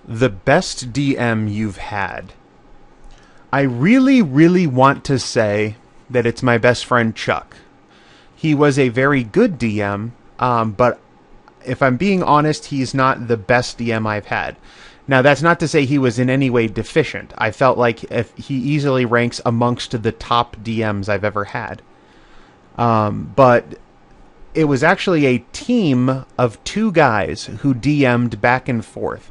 The best DM you've had. I really, really want to say that it's my best friend Chuck. He was a very good DM, but if I'm being honest, he's not the best DM I've had. Now, that's not to say he was in any way deficient. I felt like if he easily ranks amongst the top DMs I've ever had. But it was actually a team of two guys who DM'd back and forth.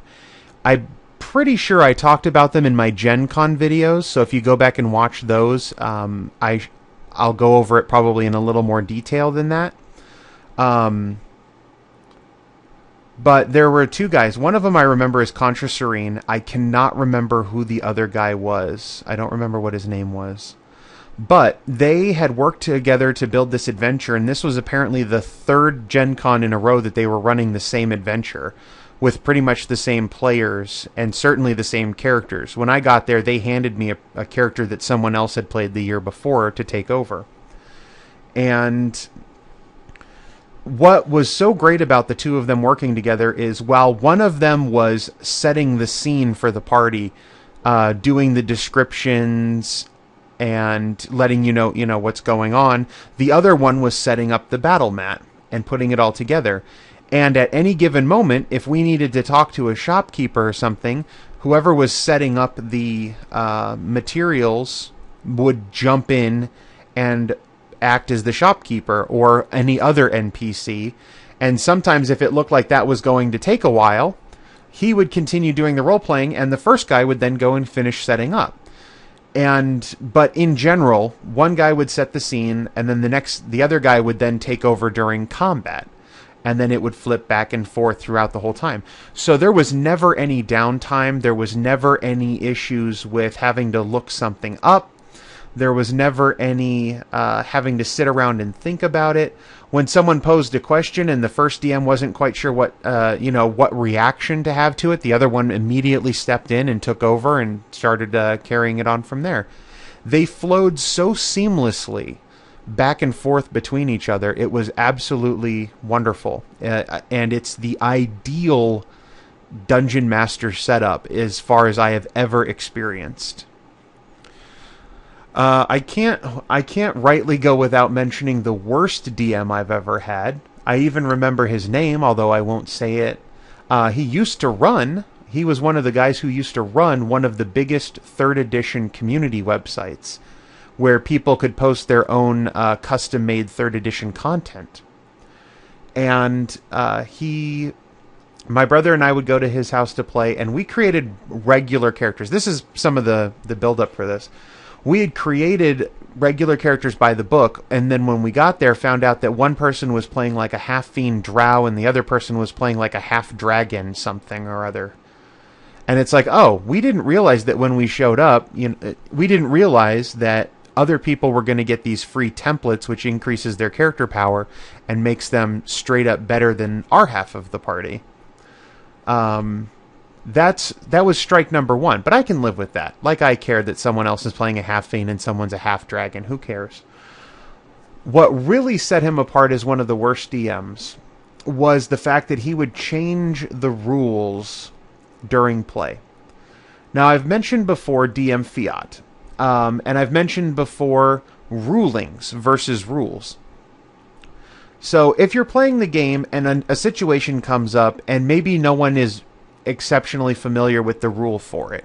I'm pretty sure I talked about them in my Gen Con videos, so if you go back and watch those, I'll go over it probably in a little more detail than that. But there were two guys. One of them I remember is Contra Serene. I cannot remember who the other guy was. I don't remember what his name was. But they had worked together to build this adventure, and this was apparently the third Gen Con in a row that they were running the same adventure, with pretty much the same players, and certainly the same characters. When I got there, they handed me a character that someone else had played the year before to take over. And what was so great about the two of them working together is while one of them was setting the scene for the party, doing the descriptions and letting you know what's going on, the other one was setting up the battle mat and putting it all together. And at any given moment, if we needed to talk to a shopkeeper or something, whoever was setting up the materials would jump in and act as the shopkeeper or any other NPC. And sometimes if it looked like that was going to take a while, he would continue doing the role-playing, and the first guy would then go and finish setting up. But in general, one guy would set the scene, and then the other guy would then take over during combat. And then it would flip back and forth throughout the whole time. So there was never any downtime. There was never any issues with having to look something up. There was never any having to sit around and think about it. When someone posed a question and the first DM wasn't quite sure what reaction to have to it, the other one immediately stepped in and took over and started carrying it on from there. They flowed so seamlessly back and forth between each other. It was absolutely wonderful. And it's the ideal dungeon master setup as far as I have ever experienced. I can't rightly go without mentioning the worst DM I've ever had. I even remember his name, although I won't say it. He was one of the guys who used to run one of the biggest 3rd edition community websites, where people could post their own custom-made 3rd edition content. And my brother and I would go to his house to play, and we created regular characters. This is some of the build-up for this. We had created regular characters by the book, and then when we got there, found out that one person was playing like a half-fiend drow, and the other person was playing like a half-dragon something or other. And it's like, oh, we didn't realize that when we showed up, we didn't realize that other people were going to get these free templates, which increases their character power and makes them straight up better than our half of the party. That was strike number one, but I can live with that. Like, I care that someone else is playing a half-fiend and someone's a half-dragon. Who cares? What really set him apart as one of the worst DMs was the fact that he would change the rules during play. Now, I've mentioned before DM Fiat. And I've mentioned before rulings versus rules. So if you're playing the game and a situation comes up and maybe no one is exceptionally familiar with the rule for it,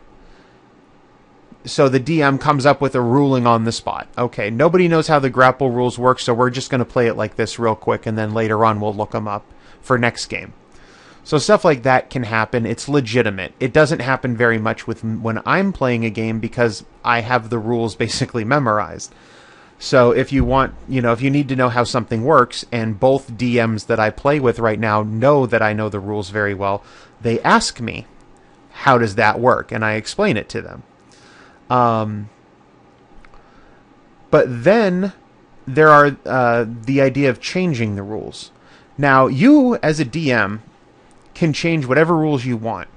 so the DM comes up with a ruling on the spot. Okay, nobody knows how the grapple rules work, so we're just going to play it like this real quick, and then later on we'll look them up for next game. So stuff like that can happen. It's legitimate. It doesn't happen very much when I'm playing a game because I have the rules basically memorized. So if you want, if you need to know how something works, and both DMs that I play with right now know that I know the rules very well, they ask me, how does that work? And I explain it to them. But then there are the idea of changing the rules. Now, you as a DM can change whatever rules you want.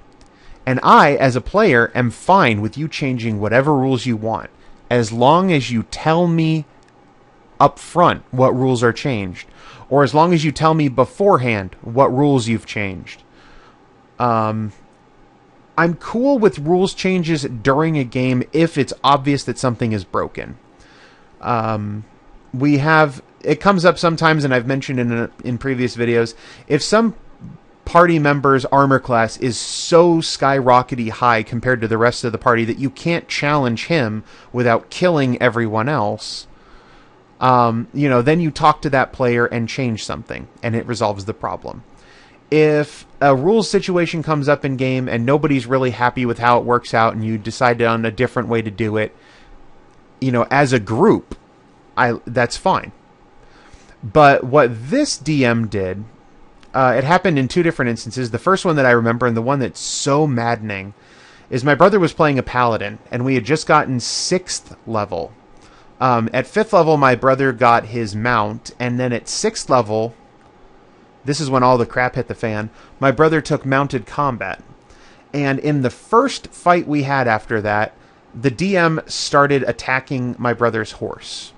And I, as a player, am fine with you changing whatever rules you want, as long as you tell me up front what rules are changed, or as long as you tell me beforehand what rules you've changed. I'm cool with rules changes during a game if it's obvious that something is broken. We have, it comes up sometimes, and I've mentioned in previous videos, if some party member's armor class is so skyrockety high compared to the rest of the party that you can't challenge him without killing everyone else, then you talk to that player and change something, and it resolves the problem. If a rules situation comes up in game and nobody's really happy with how it works out and you decide on a different way to do it, as a group, that's fine. But what this DM did, it happened in two different instances. The first one that I remember, and the one that's so maddening, is my brother was playing a paladin, and we had just gotten 6th level. At 5th level, my brother got his mount, and then at 6th level, this is when all the crap hit the fan, my brother took mounted combat. And in the first fight we had after that, the DM started attacking my brother's horse.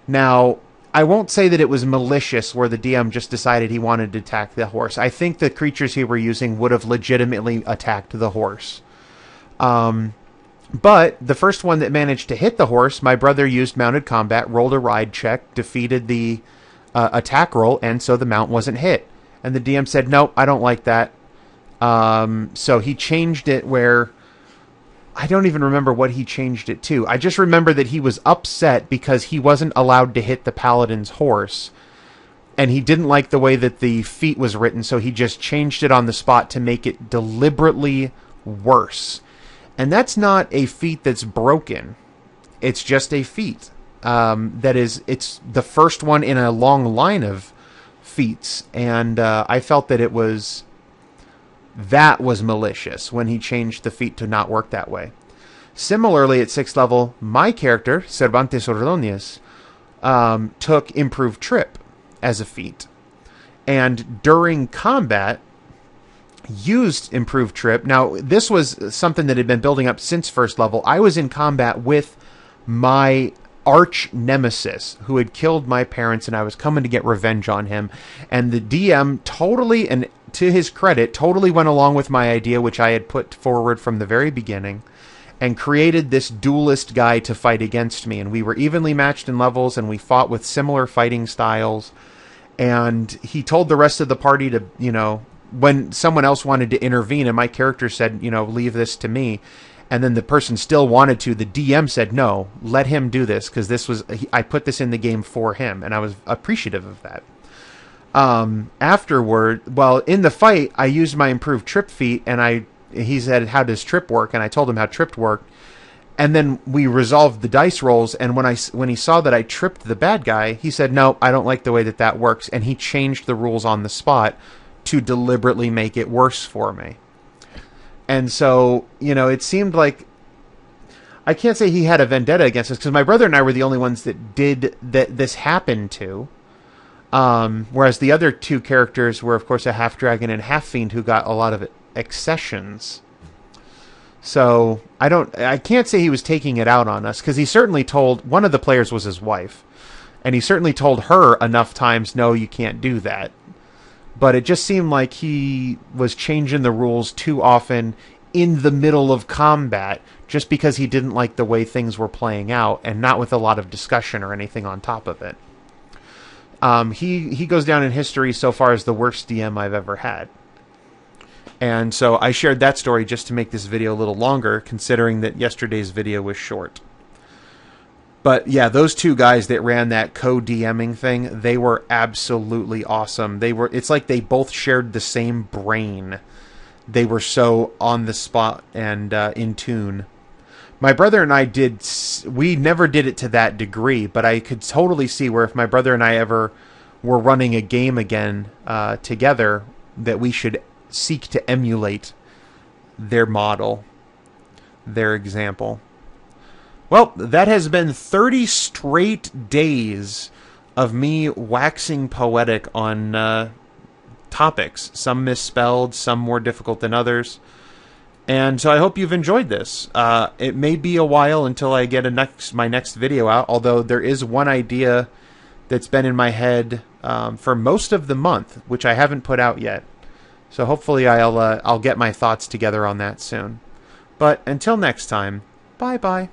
Now, I won't say that it was malicious where the DM just decided he wanted to attack the horse. I think the creatures he were using would have legitimately attacked the horse. But the first one that managed to hit the horse, my brother used mounted combat, rolled a ride check, defeated the attack roll, and so the mount wasn't hit. And the DM said, nope, I don't like that. So he changed it where... I don't even remember what he changed it to. I just remember that he was upset because he wasn't allowed to hit the paladin's horse. And he didn't like the way that the feat was written, so he just changed it on the spot to make it deliberately worse. And that's not a feat that's broken. It's just a feat. It's the first one in a long line of feats. And I felt that that was malicious when he changed the feat to not work that way. Similarly, at 6th level, my character, Cervantes Ordóñez, took improved trip as a feat. And during combat, used improved trip. Now, this was something that had been building up since 1st level. I was in combat with my arch nemesis who had killed my parents, and I was coming to get revenge on him. And the DM totally, and to his credit, totally went along with my idea, which I had put forward from the very beginning, and created this duelist guy to fight against me. And we were evenly matched in levels, and we fought with similar fighting styles. And he told the rest of the party to, when someone else wanted to intervene, and my character said, leave this to me, and then the person still wanted to, the DM said, no, let him do this, because I put this in the game for him, and I was appreciative of that. Afterward, in the fight, I used my improved trip feat, and he said, how does trip work? And I told him how trip worked. And then we resolved the dice rolls, and when he saw that I tripped the bad guy, he said, no, I don't like the way that works. And he changed the rules on the spot to deliberately make it worse for me. And so, it seemed like, I can't say he had a vendetta against us, because my brother and I were the only ones that this happened to. Whereas the other two characters were, of course, a half-dragon and half-fiend who got a lot of accessions. So, I can't say he was taking it out on us, because he certainly told, one of the players was his wife, and he certainly told her enough times, no, you can't do that. But it just seemed like he was changing the rules too often in the middle of combat, just because he didn't like the way things were playing out, and not with a lot of discussion or anything on top of it. He goes down in history so far as the worst DM I've ever had. And so I shared that story just to make this video a little longer, considering that yesterday's video was short. But yeah, those two guys that ran that co-DMing thing, they were absolutely awesome. It's like they both shared the same brain. They were so on the spot and in tune. My brother and I we never did it to that degree, but I could totally see where if my brother and I ever were running a game again together, that we should seek to emulate their model, their example. Well, that has been 30 straight days of me waxing poetic on topics, some misspelled, some more difficult than others. And so I hope you've enjoyed this. It may be a while until I get my next video out, although there is one idea that's been in my head for most of the month, which I haven't put out yet. So hopefully I'll get my thoughts together on that soon. But until next time, bye bye.